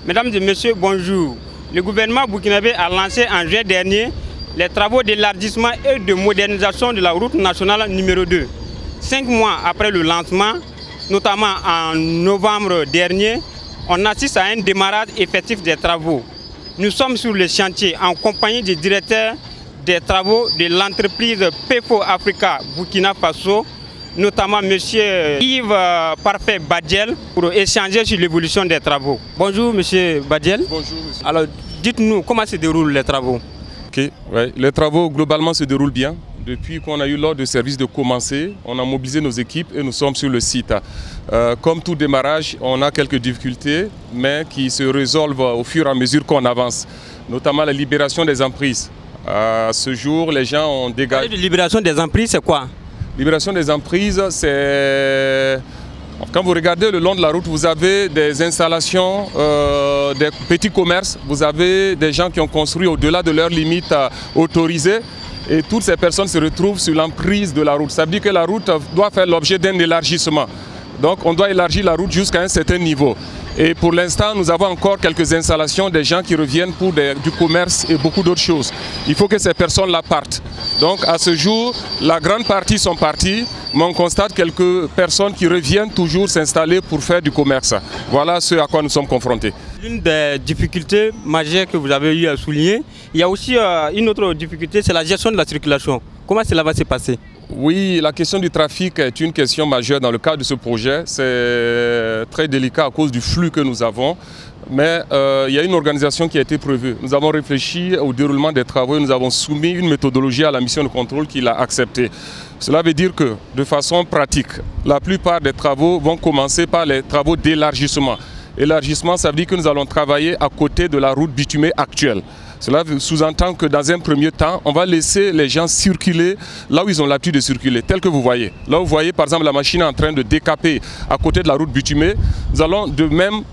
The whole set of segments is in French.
Mesdames et messieurs, bonjour. Le gouvernement burkinabé a lancé en juin dernier les travaux d'élargissement et de modernisation de la route nationale numéro 2. 5 mois après le lancement, notamment en novembre dernier, on assiste à un démarrage effectif des travaux. Nous sommes sur le chantier en compagnie du directeur des travaux de l'entreprise PEFO Africa Burkina Faso, notamment M. Yves Parfait Badiel, pour échanger sur l'évolution des travaux. Bonjour M. Badiel. Bonjour monsieur. Alors dites-nous comment se déroulent les travaux. Okay, ouais. Les travaux globalement se déroulent bien. Depuis qu'on a eu l'ordre de service de commencer, on a mobilisé nos équipes et nous sommes sur le site. Comme tout démarrage, on a quelques difficultés, mais qui se résolvent au fur et à mesure qu'on avance, notamment la libération des emprises. À ce jour, les gens ont dégagé... La libération des emprises, c'est quoi? Libération des emprises, c'est... Quand vous regardez le long de la route, vous avez des installations, des petits commerces, vous avez des gens qui ont construit au-delà de leurs limites autorisées. Et toutes ces personnes se retrouvent sur l'emprise de la route. Ça veut dire que la route doit faire l'objet d'un élargissement. Donc on doit élargir la route jusqu'à un certain niveau. Et pour l'instant, nous avons encore quelques installations des gens qui reviennent pour du commerce et beaucoup d'autres choses. Il faut que ces personnes-là partent. Donc à ce jour, la grande partie sont parties, mais on constate quelques personnes qui reviennent toujours s'installer pour faire du commerce. Voilà ce à quoi nous sommes confrontés. L'une des difficultés majeures que vous avez eu à souligner, il y a aussi une autre difficulté, c'est la gestion de la circulation. Comment cela va se passer? Oui, la question du trafic est une question majeure dans le cadre de ce projet. C'est très délicat à cause du flux que nous avons. Mais il y a une organisation qui a été prévue. Nous avons réfléchi au déroulement des travaux et nous avons soumis une méthodologie à la mission de contrôle qui l'a acceptée. Cela veut dire que, de façon pratique, la plupart des travaux vont commencer par les travaux d'élargissement. Élargissement, ça veut dire que nous allons travailler à côté de la route bitumée actuelle. Cela sous-entend que dans un premier temps, on va laisser les gens circuler là où ils ont l'habitude de circuler, tel que vous voyez. Là où vous voyez par exemple la machine en train de décaper à côté de la route bitumée, nous allons de même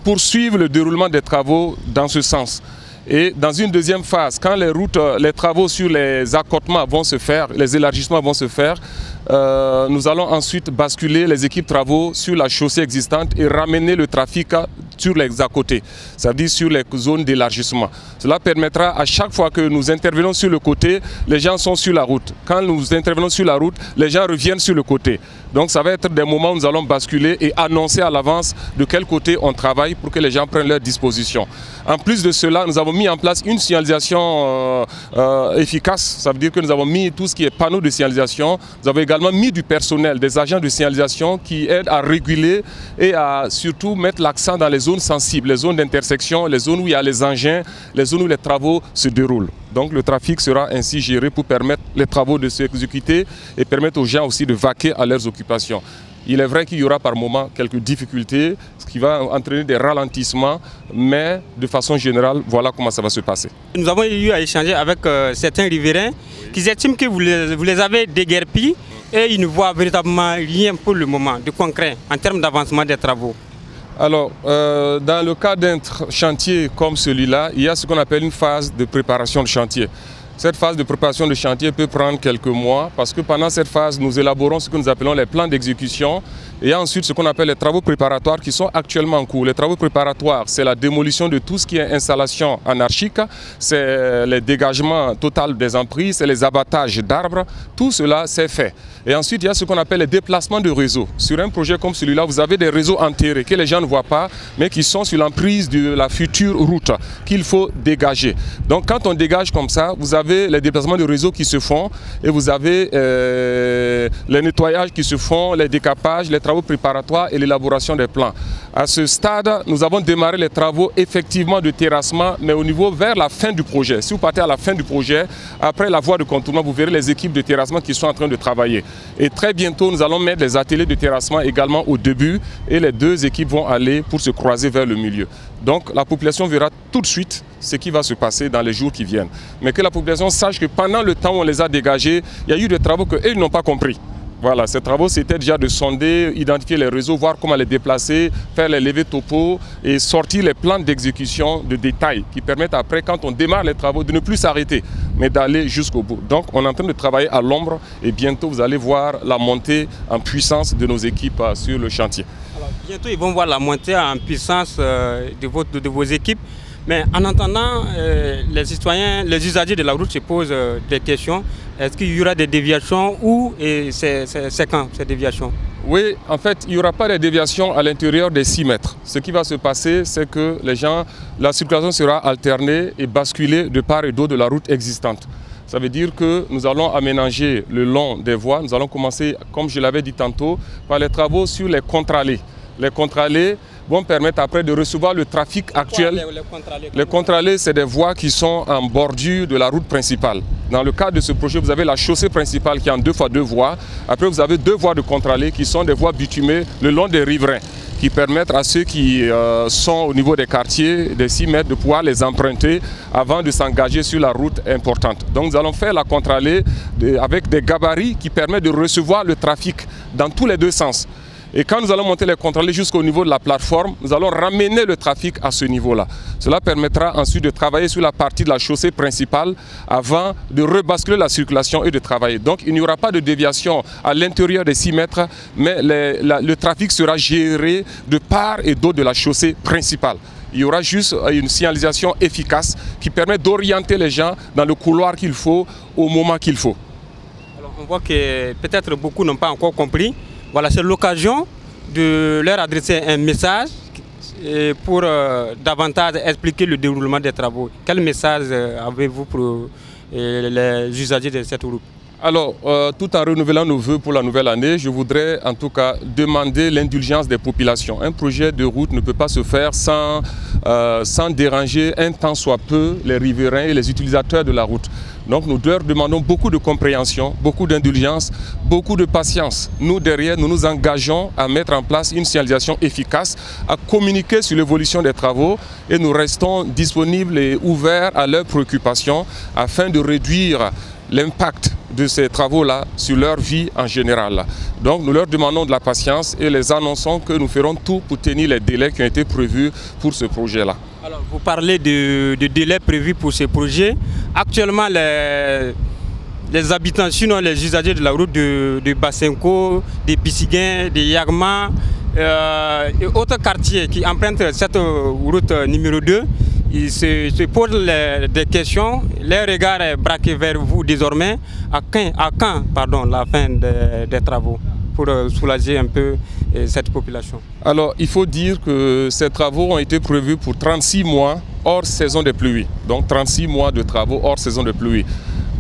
poursuivre le déroulement des travaux dans ce sens. Et dans une deuxième phase, quand les travaux sur les accotements vont se faire, les élargissements vont se faire, nous allons ensuite basculer les équipes travaux sur la chaussée existante et ramener le trafic sur les à côté, c'est-à-dire sur les zones d'élargissement. Cela permettra à chaque fois que nous intervenons sur le côté, les gens sont sur la route. Quand nous intervenons sur la route, les gens reviennent sur le côté. Donc ça va être des moments où nous allons basculer et annoncer à l'avance de quel côté on travaille pour que les gens prennent leur disposition. En plus de cela, nous avons mis en place une signalisation efficace. Ça veut dire que nous avons mis tout ce qui est panneaux de signalisation. Nous avons également mis du personnel, des agents de signalisation qui aident à réguler et à surtout mettre l'accent dans les zones sensibles, les zones d'intersection, les zones où il y a les engins, les zones où les travaux se déroulent. Donc le trafic sera ainsi géré pour permettre les travaux de s'exécuter et permettre aux gens aussi de vaquer à leurs occupations. Il est vrai qu'il y aura par moment quelques difficultés, ce qui va entraîner des ralentissements, mais de façon générale, voilà comment ça va se passer. Nous avons eu à échanger avec certains riverains qui estiment que vous les avez déguerpis et ils ne voient véritablement rien pour le moment de concret en termes d'avancement des travaux. Alors, dans le cas d'un chantier comme celui-là, il y a ce qu'on appelle une phase de préparation de chantier. Cette phase de préparation de chantier peut prendre quelques mois parce que pendant cette phase, nous élaborons ce que nous appelons les plans d'exécution. Et il y a ensuite ce qu'on appelle les travaux préparatoires qui sont actuellement en cours. Les travaux préparatoires, c'est la démolition de tout ce qui est installation anarchique, c'est le dégagement total des emprises, c'est les abattages d'arbres. Tout cela, c'est fait. Et ensuite, il y a ce qu'on appelle les déplacements de réseaux. Sur un projet comme celui-là, vous avez des réseaux enterrés que les gens ne voient pas, mais qui sont sur l'emprise de la future route qu'il faut dégager. Donc, quand on dégage comme ça, vous avez les déplacements de réseaux qui se font et vous avez les nettoyages qui se font, les décapages, les travaux préparatoires et l'élaboration des plans. À ce stade, nous avons démarré les travaux effectivement de terrassement, mais au niveau vers la fin du projet. Si vous partez à la fin du projet, après la voie de contournement, vous verrez les équipes de terrassement qui sont en train de travailler. Et très bientôt, nous allons mettre des ateliers de terrassement également au début et les deux équipes vont aller pour se croiser vers le milieu. Donc la population verra tout de suite ce qui va se passer dans les jours qui viennent. Mais que la population sache que pendant le temps où on les a dégagés, il y a eu des travaux qu'eux n'ont pas compris. Voilà, ces travaux, c'était déjà de sonder, identifier les réseaux, voir comment les déplacer, faire les levées topo et sortir les plans d'exécution de détail qui permettent après, quand on démarre les travaux, de ne plus s'arrêter, mais d'aller jusqu'au bout. Donc, on est en train de travailler à l'ombre et bientôt, vous allez voir la montée en puissance de nos équipes sur le chantier. Alors, Bientôt, ils vont voir la montée en puissance de vos équipes. Mais en entendant, les citoyens, les usagers de la route se posent des questions. Est-ce qu'il y aura des déviations ou c'est quand ces déviations? Oui, en fait, il n'y aura pas de déviation à l'intérieur des 6 mètres. Ce qui va se passer, c'est que la circulation sera alternée et basculée de part et d'autre de la route existante. Ça veut dire que nous allons aménager le long des voies. Nous allons commencer, comme je l'avais dit tantôt, par les travaux sur les contre-allées. Les contre-allées vont permettre après de recevoir le trafic actuel. Les contre-allées, c'est des voies qui sont en bordure de la route principale. Dans le cadre de ce projet, vous avez la chaussée principale qui est en 2x2 voies. Après, vous avez 2 voies de contre-allées qui sont des voies bitumées le long des riverains, qui permettent à ceux qui sont au niveau des quartiers, des 6 mètres, de pouvoir les emprunter avant de s'engager sur la route importante. Donc nous allons faire la contre-allée avec des gabarits qui permettent de recevoir le trafic dans tous les 2 sens. Et quand nous allons monter les contre-allées jusqu'au niveau de la plateforme, nous allons ramener le trafic à ce niveau-là. Cela permettra ensuite de travailler sur la partie de la chaussée principale avant de rebasculer la circulation et de travailler. Donc il n'y aura pas de déviation à l'intérieur des 6 mètres, mais le trafic sera géré de part et d'autre de la chaussée principale. Il y aura juste une signalisation efficace qui permet d'orienter les gens dans le couloir qu'il faut au moment qu'il faut. Alors on voit que peut-être beaucoup n'ont pas encore compris. Voilà, c'est l'occasion de leur adresser un message pour davantage expliquer le déroulement des travaux. Quel message avez-vous pour les usagers de cette route? Alors, tout en renouvelant nos vœux pour la nouvelle année, je voudrais en tout cas demander l'indulgence des populations. Un projet de route ne peut pas se faire sans déranger un tant soit peu les riverains et les utilisateurs de la route. Donc nous leur demandons beaucoup de compréhension, beaucoup d'indulgence, beaucoup de patience. Nous derrière, nous nous engageons à mettre en place une signalisation efficace, à communiquer sur l'évolution des travaux et nous restons disponibles et ouverts à leurs préoccupations afin de réduire l'impact de ces travaux-là sur leur vie en général. Donc nous leur demandons de la patience et les annonçons que nous ferons tout pour tenir les délais qui ont été prévus pour ce projet-là. Alors vous parlez de délais prévus pour ce projet. Actuellement, les habitants, sinon les usagers de la route de Bassenko, de Bissiguin, de Yagma et autres quartiers qui empruntent cette route numéro 2, ils se posent des questions. Les regards est braqué vers vous désormais. À quand la fin des travaux pour soulager un peu cette population? Alors, il faut dire que ces travaux ont été prévus pour 36 mois hors saison des pluies. Donc 36 mois de travaux hors saison de pluie.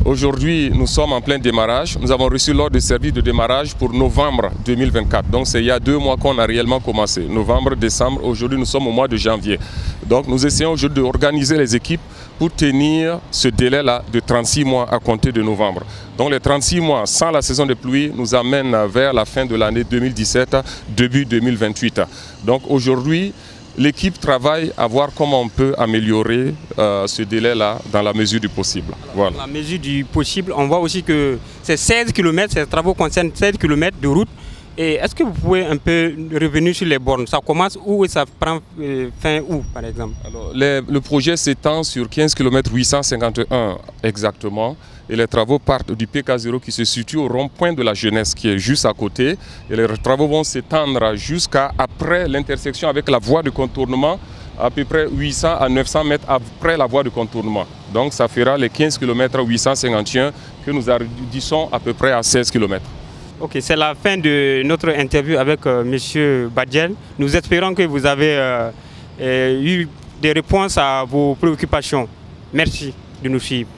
Aujourd'hui, nous sommes en plein démarrage. Nous avons reçu l'ordre de service de démarrage pour novembre 2024. Donc c'est il y a 2 mois qu'on a réellement commencé. Novembre, décembre, aujourd'hui nous sommes au mois de janvier. Donc nous essayons aujourd'hui d'organiser les équipes pour tenir ce délai-là de 36 mois à compter de novembre. Donc les 36 mois sans la saison de pluie nous amènent vers la fin de l'année 2017, début 2028. Donc aujourd'hui, l'équipe travaille à voir comment on peut améliorer ce délai-là dans la mesure du possible. Voilà. Dans la mesure du possible, on voit aussi que ces 16 km, ces travaux concernent 16 km de route. Et est-ce que vous pouvez un peu revenir sur les bornes? Ça commence où et ça prend fin où, par exemple? Alors, le projet s'étend sur 15 km 851 exactement. Et les travaux partent du PK0 qui se situe au rond-point de la Jeunesse qui est juste à côté. Et les travaux vont s'étendre jusqu'à après l'intersection avec la voie de contournement, à peu près 800 à 900 mètres après la voie de contournement. Donc ça fera les 15 km 851 que nous arrondissons à peu près à 16 km. Ok, c'est la fin de notre interview avec M. Badiel. Nous espérons que vous avez eu des réponses à vos préoccupations. Merci de nous suivre.